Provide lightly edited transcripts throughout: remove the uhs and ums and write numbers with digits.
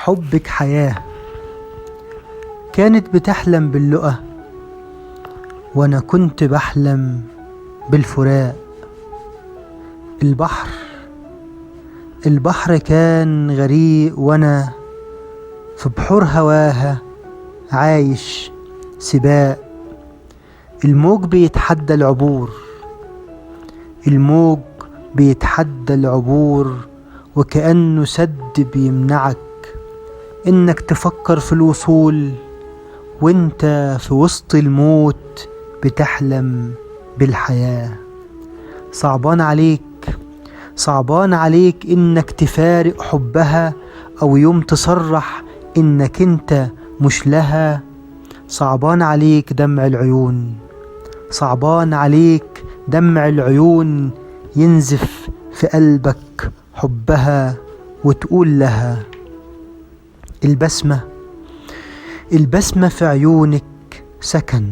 حبك حياة. كانت بتحلم باللقا وانا كنت بحلم بالفراق. البحر كان غريق وانا في بحور هواها عايش سباق. الموج بيتحدى العبور وكأنه سد بيمنعك انك تفكر في الوصول وانت في وسط الموت بتحلم بالحياة. صعبان عليك انك تفارق حبها او يوم تصرح انك انت مش لها. صعبان عليك دمع العيون ينزف في قلبك حبها وتقول لها. البسمة في عيونك سكن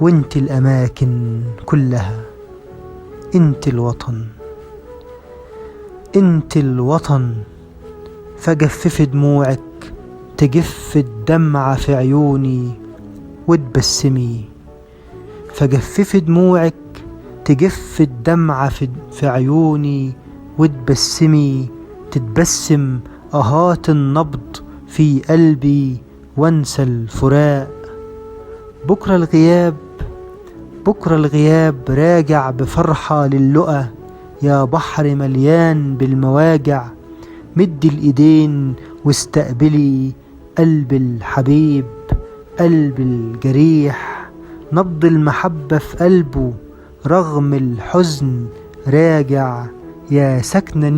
وانت الأماكن كلها. انت الوطن فجفف دموعك تجف الدمعة في عيوني وتبسمي. فجفف دموعك تجف الدمعة في عيوني وتبسمي. تتبسم آهات النبض في قلبي وانسى الفراق. بكرة الغياب راجع بفرحة للقا. يا بحر مليان بالمواجع مد الإيدين واستقبلي قلب الحبيب قلب الجريح. نبض المحبة في قلبه رغم الحزن راجع. يا سكنة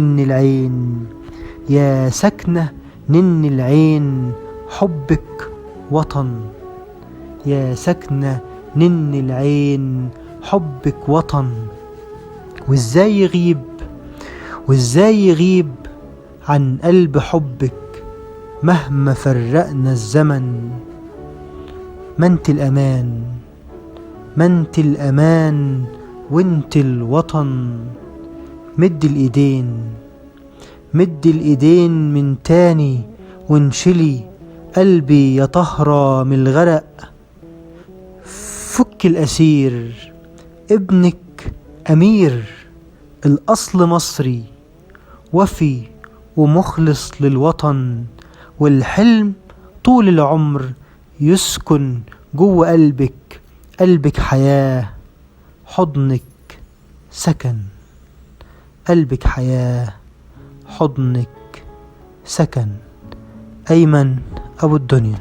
نن العين حبك وطن. يا سكنة نن العين حبك وطن. وازاي يغيب عن قلب حبك مهما فرقنا الزمن. ما انت الأمان وانت الوطن. مد الإيدين من تاني وانشلي قلبي يا طهرة من الغرق. فك الأسير ابنك أمير الأصل مصري وفي ومخلص للوطن. والحلم طول العمر يسكن جوه قلبك حياة حضنك سكن. قلبك حياة حضنك سكن. أيمن أبو الدنيا.